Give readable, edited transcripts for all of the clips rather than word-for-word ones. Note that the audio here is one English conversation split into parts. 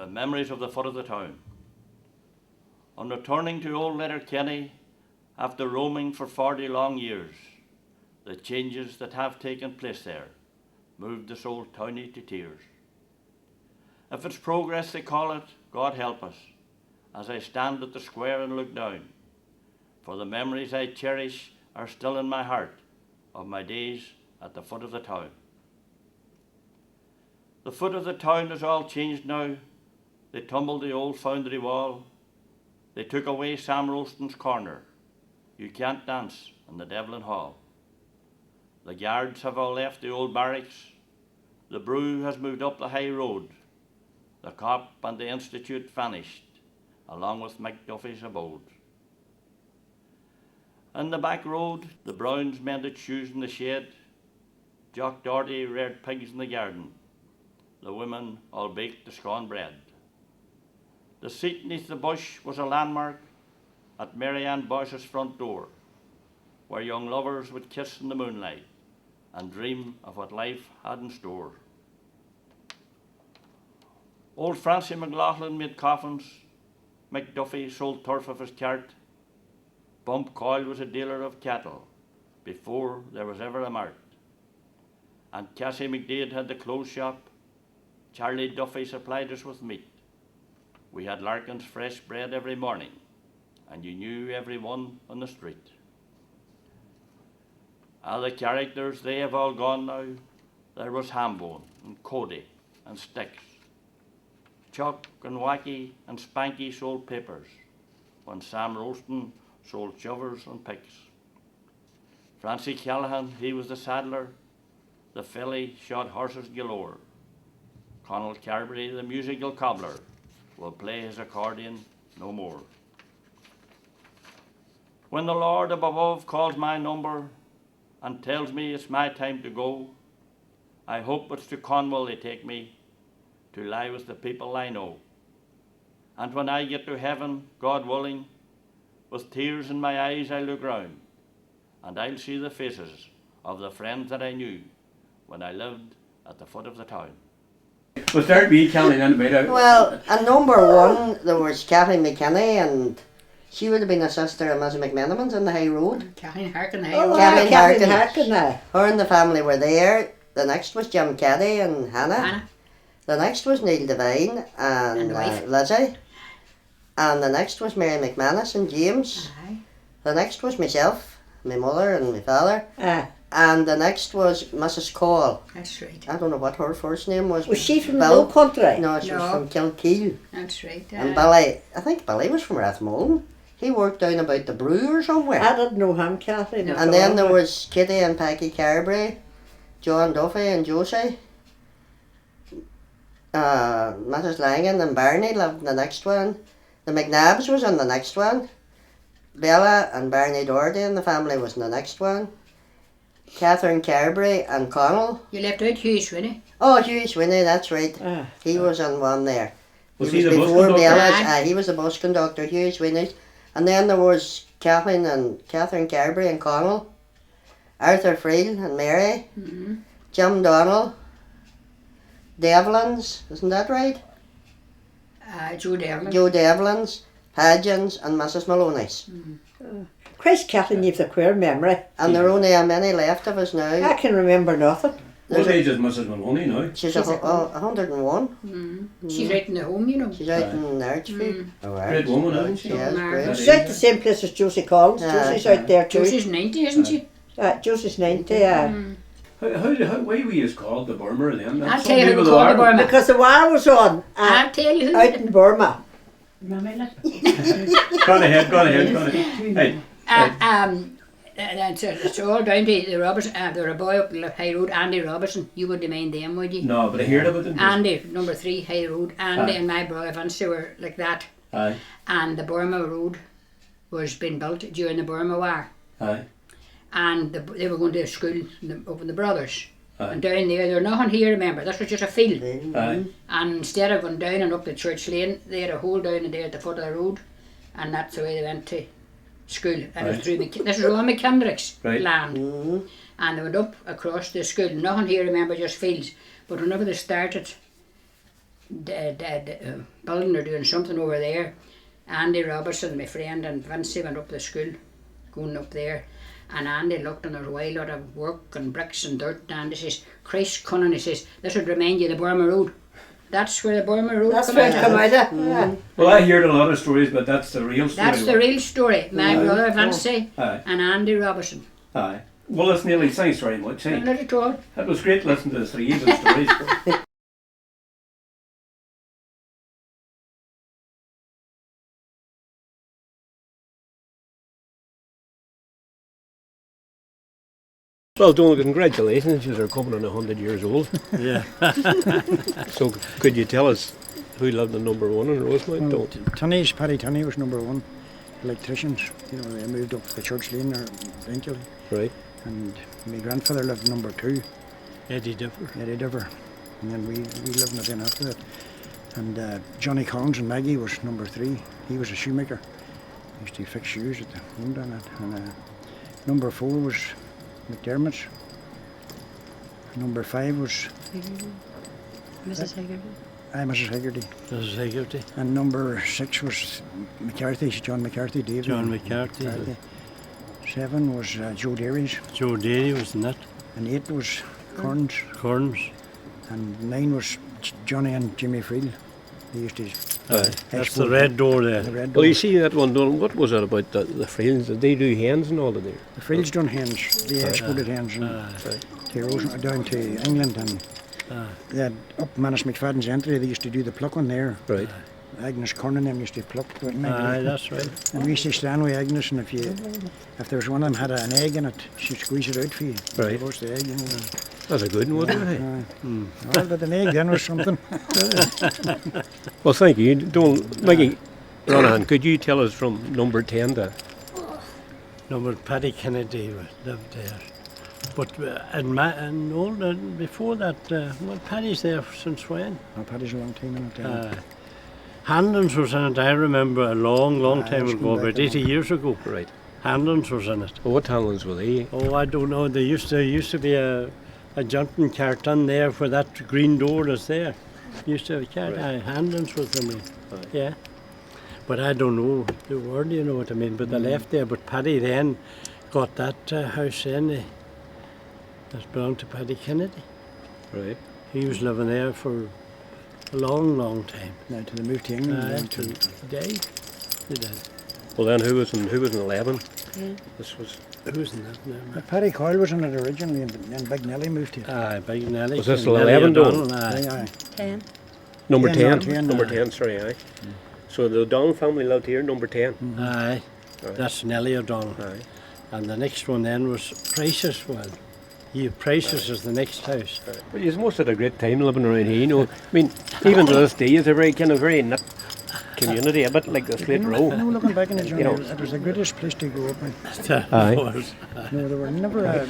Memories of the foot of the town. On returning to Old Letterkenny, after roaming for 40 long years, the changes that have taken place there moved this old townie to tears. If it's progress they call it, God help us, as I stand at the square and look down, for the memories I cherish are still in my heart of my days at the foot of the town. The foot of the town is all changed now. They tumbled the old foundry wall. They took away Sam Ralston's corner. You can't dance in the Devlin Hall. The guards have all left the old barracks. The brew has moved up the high road. The cop and the institute vanished, along with McDuffie's abode. In the back road, the Browns mended shoes in the shed. Jock Doherty reared pigs in the garden. The women all baked the scone bread. The seat neath the bush was a landmark at Mary Ann Boyce's front door, where young lovers would kiss in the moonlight and dream of what life had in store. Old Francie McLaughlin made coffins. McDuffie sold turf of his cart. Bump Coyle was a dealer of cattle before there was ever a mart. And Cassie McDade had the clothes shop. Charlie Duffy supplied us with meat. We had Larkin's fresh bread every morning, and you knew every one on the street. The characters, they have all gone now. There was Hambone and Cody and Sticks. Chuck and Wacky and Spanky sold papers, when Sam Ralston sold shovers and picks. Francie Callahan, he was the saddler. The filly shod horses galore. Connell Carberry, the musical cobbler, will play his accordion no more. When the Lord above calls my number and tells me it's my time to go, I hope it's to Cornwall they take me, to lie with the people I know. And when I get to heaven, God willing, with tears in my eyes I'll look round, and I'll see the faces of the friends that I knew when I lived at the foot of the town. Was there be telling anybody? Well, at number one, there was Kathleen McKinney, and she would have been a sister of Mrs. McMenamins on the High Road. Kathleen Harkin, the High Oh, Road. Kathleen Harkin. Her and the family were there. The next was Jim Caddy and Hannah. The next was Neil Devine and Lizzie. And the next was Mary McManus and James. The next was myself, my mother and my father. And the next was Mrs. Cole. That's right. I don't know what her first name was. Was she from the Low Country? No, she was from Kilkeel. That's right. And Billy, I think Billy was from Rathmullen. He worked down about the brew or somewhere. I didn't know him, Kathleen. And then there was Kitty and Peggy Carberry, John Duffy and Josie. Mrs. Langan and Barney lived in the next one. The McNabbs was in the next one. Bella and Barney Doherty and the family was in the next one. Catherine Carberry and Connell. You left out Hugh Swinney. Oh, Hugh Swinney, that's right. He was in one there. Was he the was bus before conductor? Bella's. He was the bus conductor, Hugh Swinney. And then there was Catherine Carberry and Connell. Arthur Friel and Mary. Jim Donnell. Devlins, isn't that right? Joe Devlin. Joe Devlins, Hadgens and Mrs. Maloney's. Christ, Kathleen, you've a queer memory. And there are only a many left of us now. I can remember nothing. What age is Mrs. Maloney now? She's 101. She's right in the home, you know. She's out in Archfield. Great woman, isn't she? She is great. She's out the same place as Josie Collins. Josie's out there too. Josie's 90, isn't she? Josie's 90, Why were you called the Burma then? I'll tell you who we called the Burma. Because the war was on I'll tell you who out in Burma. Go on ahead. Hey. It's all down to the Robertson. There were a boy up the High Road, Andy Robertson. You wouldn't mind them, would you? No, but I heard about them. Andy, number 3 High Road. Andy and my brother Vince were like that. Aye. And the Burma Road was being built during the Burma War. Aye. And they were going to school up in the Brothers. And down there were nothing here, remember, this was just a field. Aye. And instead of going down and up the church lane, they had a hole down in there at the foot of the road, and that's the way they went to school. And it was through this was all McKendrick's land. And they went up across the school. Nothing here, remember, just fields. But whenever they started building or doing something over there. Andy Robertson, my friend, and Vincy went up to school, going up there. And Andy looked and there was a whole lot of work and bricks and dirt. And he says, Christ Cunning, he says, this would remind you of the Burma Road. That's where the Burma Road That's where it come out of. Yeah. Well, I heard a lot of stories, but that's the real story. That's the real story. My brother Vincy Aye. and Andy Robertson. Aye. Well, that's nearly, thanks very much. Eh? Not at all. That was great listening to the three of the stories. Well, Donald, congratulations, you're coming on 100 years old. Yeah. So, could you tell us who lived in number 1 in Rosemount? Well, Tunney's, Paddy Tunney was number 1. Electricians, you know, they moved up the church lane there eventually. Right. And my grandfather lived number 2. Eddie Differ. Eddie Differ. And then we lived in it then after that. And Johnny Collins and Maggie was number 3. He was a shoemaker. He used to fix shoes at the home down that. And number 4 was McDermott's. Number 5 was Mrs. Haggerty. Mrs. Haggerty. Mrs. Haggerty. And number 6 was McCarthy's, John McCarthy, David. John McCarthy. 7 was Joe Derry's. Joe Derry was in that. And 8 was Corns. Corns. And 9 was Johnny and Jimmy Friel. They used to. That's the red door there. The red door. Well, you see that one, Donald, what was that about the Friels? Did they do hens and all of there? The Friels done hens. They exported hens to Rosemount, down to England. And they had up Manus McFadden's entry, they used to do the plucking there. Right. Agnes Corn and them used to pluck. Aye, that's right. And we used to stand with Agnes, and if there was one of them had an egg in it, she'd squeeze it out for you. Right. Roast the egg, you know. That's a good one, wasn't it? Well, but an egg then was something. Well, thank you. Donald, Maggie Ronahan, could you tell us from number 10 to... Number Paddy Kennedy lived there. But before that, well, Paddy's there since when? Oh, Paddy's a long time in it. Hanlon's was in it, I remember a long time that's ago, going back about 80 years ago. Right. Hanlon's was in it. Well, what Hanlons were they? Oh, I don't know. There used to be a junting cart on there where that green door is there. Used to have a cart. Right. Hanlon's was the name. Right. Yeah. But I don't know the word, you know what I mean. But they left there. But Paddy then got that house in. That belonged to Paddy Kennedy. Right. He was living there for a long time. Now to the move to England. He died. He died. Well, then who was in 11? Yeah. This was... Who's in that now? Paddy Coyle was in it originally, and then Big Nelly moved to it. Aye, Big Nelly. Was this Nelly 11 O'Donnell, Donald? aye. Aye. 10. Number 10, 10? Number 10, sorry, aye. So the O'Donnell family lived here, number 10? Aye. Right. That's Nelly O'Donnell. Aye. And the next one then was Price's. Well, Price's is the next house. But you must have had a great time living around here, you know. I mean, even to this day, it's a very kind of very knit community, a bit like the Slate Row. No, looking back in the journey, know. it was the greatest place to grow up in. Aye. No, there were never a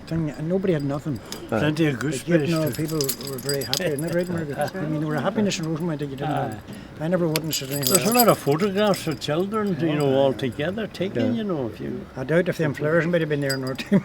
thing, and nobody had nothing. Plenty of But gooseberries yet, no, too. people were very happy, isn't that right, Margaret? I mean, there were happiness in Rosemount that you didn't have. I never witnessed it anywhere There's a else. lot of photographs of children, you know, all together taken, you know, if you... I doubt if them flowers might have been there in our time.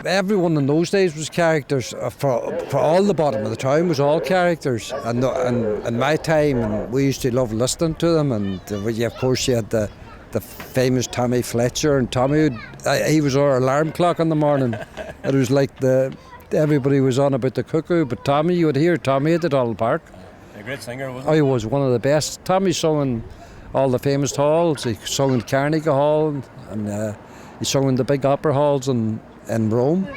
Everyone in those days was characters. For all the bottom of the town was all characters. And in my time, and we used to love listening to them. And of course, you had the famous Tommy Fletcher, and Tommy, he was our alarm clock in the morning. It was like everybody was on about the cuckoo, but Tommy, you would hear Tommy at the Donald Park. A great singer, wasn't Oh, he was one of the best. Tommy sung in all the famous halls. He sung in Carnegie Hall, and he sung in the big opera halls in Rome.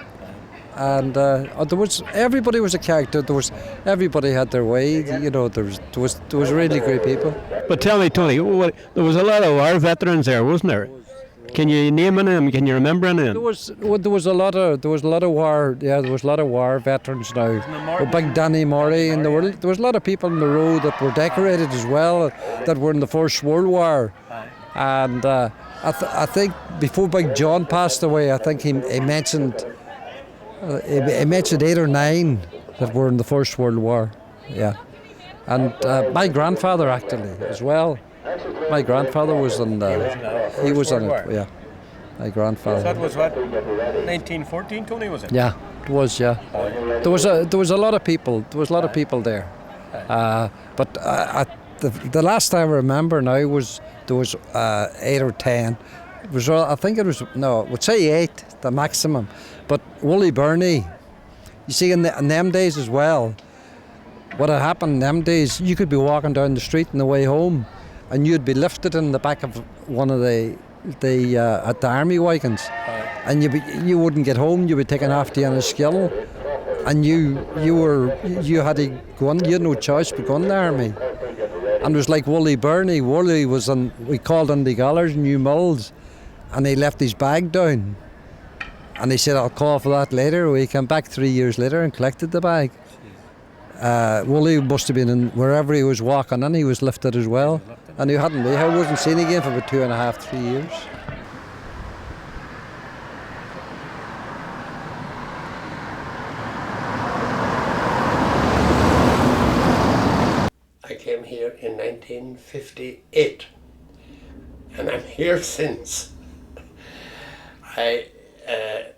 And everybody was a character. Everybody had their way. You know, there was really great people. But tell me, Tony, there was a lot of war veterans there, wasn't there? Can you name any of them? Can you remember any of them? There was a lot of war. Yeah, there was a lot of war veterans now. Big Danny Murray, and there was a lot of people on the road that were decorated as well, that were in the First World War. And I think before Big John passed away, I think he mentioned 8 or 9 that were in the First World War. Yeah. And my grandfather actually as well. My grandfather was on the. He was on it. Yeah, my grandfather. So that was what, 1914, Tony, was it? Yeah, it was. Yeah, there was a lot of people. There was a lot of people there. But the last I remember now was there was 8 or 10. It was, I think it was, no, I would say 8, the maximum. But Wooly Burney, you see, in them days as well, what had happened in them days, you could be walking down the street on the way home, and you'd be lifted in the back of one of the army wagons, and you wouldn't get home. You'd be taken after you on a skill, and you had to go on. You had no choice but go in the army. And it was like Wooly Burney. Wooly was on. We called on the Gallers, New Mills, and he left his bag down, and he said, "I'll call for that later." We came back 3 years later and collected the bag. Wooly must have been in wherever he was walking, and he was lifted as well. And he wasn't seen again for about 2.5, 3 years. I came here in 1958, and I'm here since. I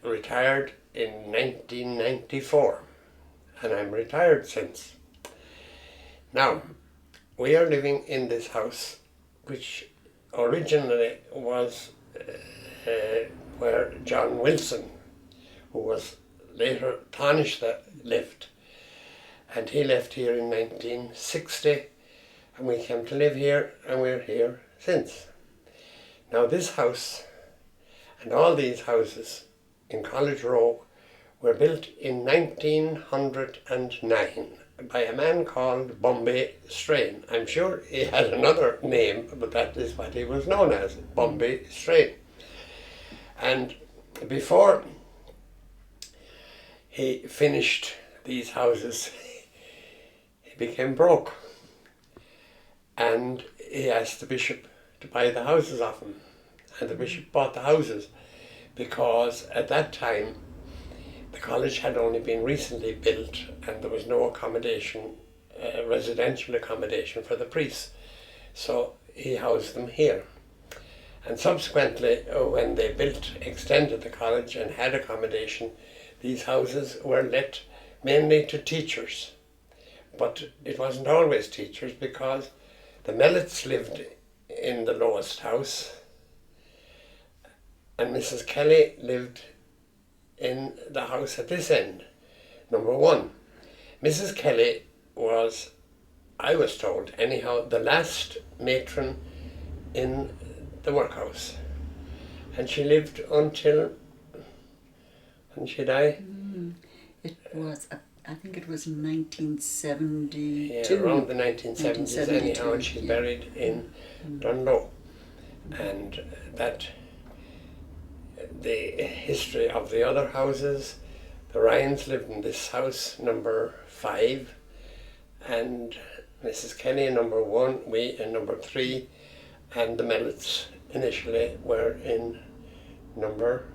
retired in 1994, and I'm retired since. Now, we are living in this house, which originally was where John Wilson, who was later Taoiseach, lived. And he left here in 1960, and we came to live here, and we're here since. Now this house, and all these houses in College Row, were built in 1909 by a man called Bombay Strain. I'm sure he had another name, but that is what he was known as, Bombay Strain. And before he finished these houses, he became broke, and he asked the bishop to buy the houses off him, and the bishop bought the houses because at that time the college had only been recently built and there was no accommodation, residential accommodation for the priests, so he housed them here. And subsequently, when they extended the college and had accommodation, these houses were let mainly to teachers. But it wasn't always teachers, because the Mellets lived in the lowest house and Mrs. Kelly lived in the house at this end, number 1. Mrs. Kelly was, I was told anyhow, the last matron in the workhouse, and she lived until, when she died? It was, I think it was 1972. Yeah, around the 1970s anyhow, and she's buried in Dunlow. And that, the history of the other houses, the Ryans lived in this house, number 5, and Mrs. Kenny, number 1, we in number 3, and the Mellets initially were in number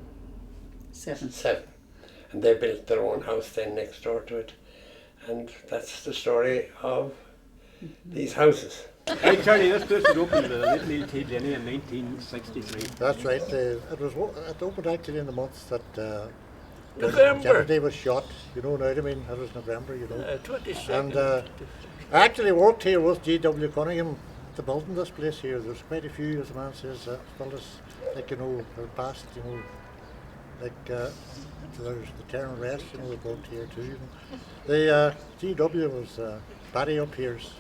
7. And they built their own house then next door to it. And that's the story of these houses. Hey Charlie, this place was opened to the Little Tea Jenny in 1963. That's right. It opened actually in the month that November. Kennedy was shot. You know what I mean? That was November, you know. 22nd. And I actually worked here with G.W. Cunningham to building this place here. There's quite a few, as the man says, fellas, like, you know, are past, you know, like there's the Terran Rest, you know, we built here too. You know. The G.W. was Paddy up here's,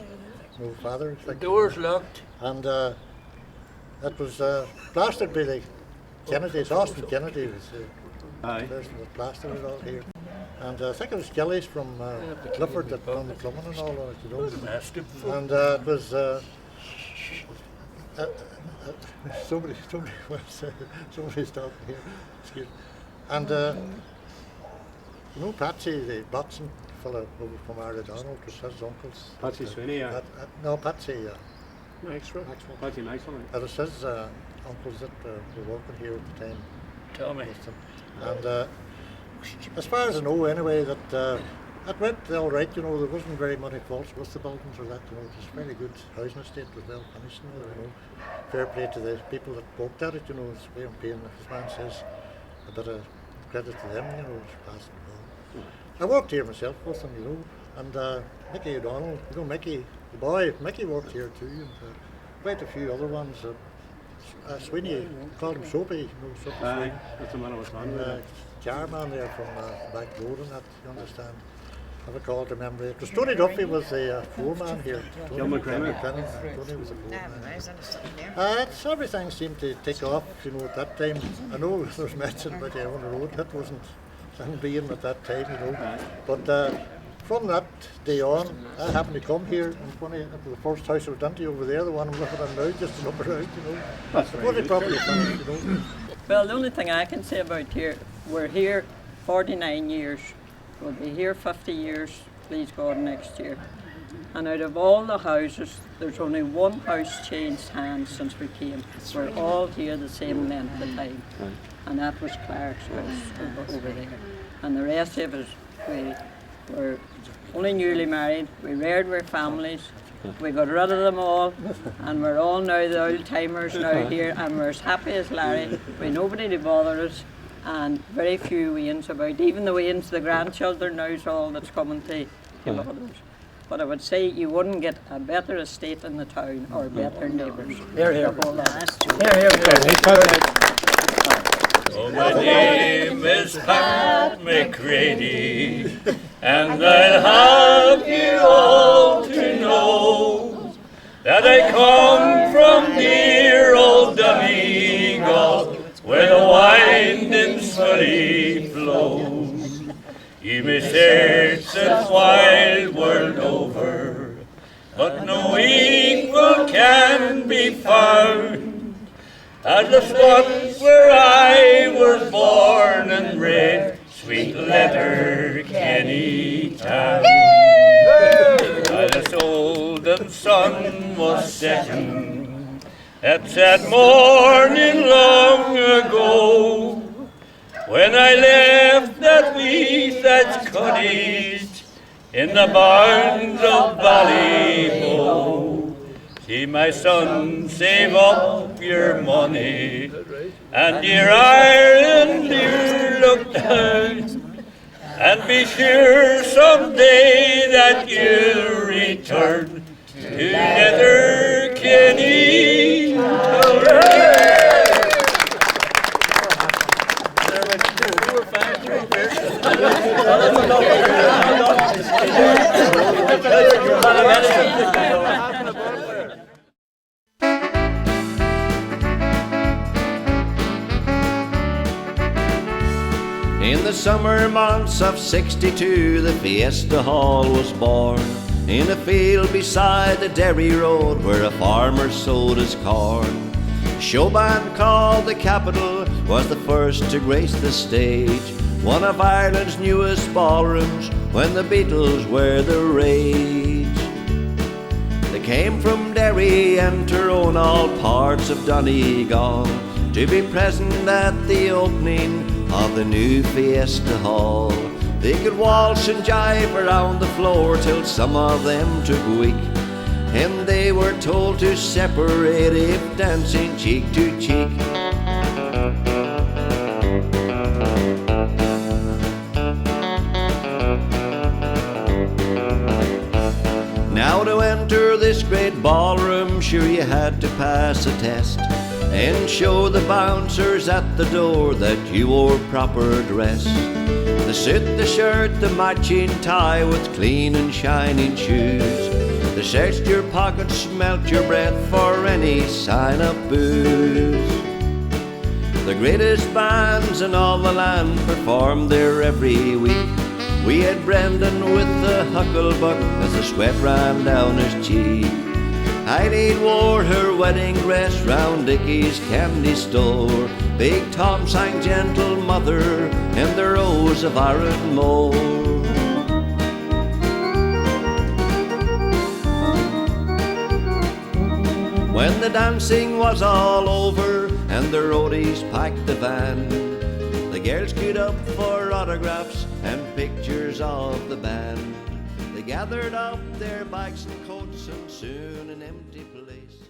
you know, father. The doors locked. And that was plastered by the Kennedys. Austin Kennedy was the person that plastered it all here. And I think it was Gillies from Clifford that done the plumbing and all of it, you know. And it was somebody's talking here. Excuse me. And you know Patsy, the boxing fellow over from Ard O'Donnell, was his uncles. Patsy Sweeney, yeah. No, Patsy. Maxwell. Patsy Maxwell. It was his uncles that were working here at the time. Tell me. And as far as I know, anyway, that it went all right, you know, there wasn't very many faults with the buildings or that, you know, it was a very good housing estate, it was well finished, you know. Fair play to the people that worked at it, you know, it's way on paying, as man says, a bit of credit to them, you know, it's passing well. I worked here myself with them, you know, and Mickey O'Donnell, you know, Mickey, the boy, Mickey worked here too, and quite a few other ones. Sweeney, called him Soapy, you know, Soapy Sweeney. That's the man I was on. Jarman there from the back road and that, you understand. I recall to remember it was Tony Duffy was the foreman here. Tony was a foreman. Everything seemed to take off, you know, at that time. I know there was mention about the on the road, that wasn't being at that time, you know. But from that day on, I happened to come here, and the first house I was into over there, the one I'm looking at now, just to look around, you know. That's really properly finished, you know. Well, the only thing I can say about here, we're here 49 years. We'll be here 50 years, please God, next year. And out of all the houses, there's only one house changed hands since we came. We're all here the same length of time. And that was Clark's house over there. And the rest of us, we were only newly married, we reared our families, we got rid of them all, and we're all now the old timers now here, and we're as happy as Larry, with nobody to bother us, and very few weans about. Even the weans, the grandchildren now is all that's coming to bother us. But I would say you wouldn't get a better estate in the town or better neighbours. Oh, my name is Pat McCready, and I'll have you all to know that I come from dear old Donegal, where the winding Surrey flows. You may search this wild world over, but no equal can be found at the spot where I was born and bred, sweet Letterkenny town. While the golden sun was setting at that morning long ago, when I left that wee thatched cottage in the barns of Ballymacool. See, my son, save up your money and your iron you look down, and be sure someday that you'll return to Letterkenny town. In the summer months of '62, the Fiesta Hall was born, in a field beside the Derry Road where a farmer sowed his corn. A showband called the Capitol was the first to grace the stage, one of Ireland's newest ballrooms when the Beatles were the rage. They came from Derry and Tyrone, all parts of Donegal, to be present at the opening of the new Fiesta Hall. They could waltz and jive around the floor till some of them took weak, and they were told to separate if dancing cheek to cheek. Now to enter this great ballroom, sure you had to pass a test and show the bouncers at the door that you wore proper dress. The suit, the shirt, the matching tie with clean and shining shoes. They searched your pockets, smelt your breath for any sign of booze. The greatest bands in all the land performed there every week. We had Brendan with the hucklebuck as the sweat ran down his cheek. Eileen wore her wedding dress round Dickie's candy store. Big Tom sang Gentle Mother in the Rose of Ardmore. When the dancing was all over and the roadies packed the van, the girls queued up for autographs and pictures of the band. They gathered up their bags and coats, and soon an empty place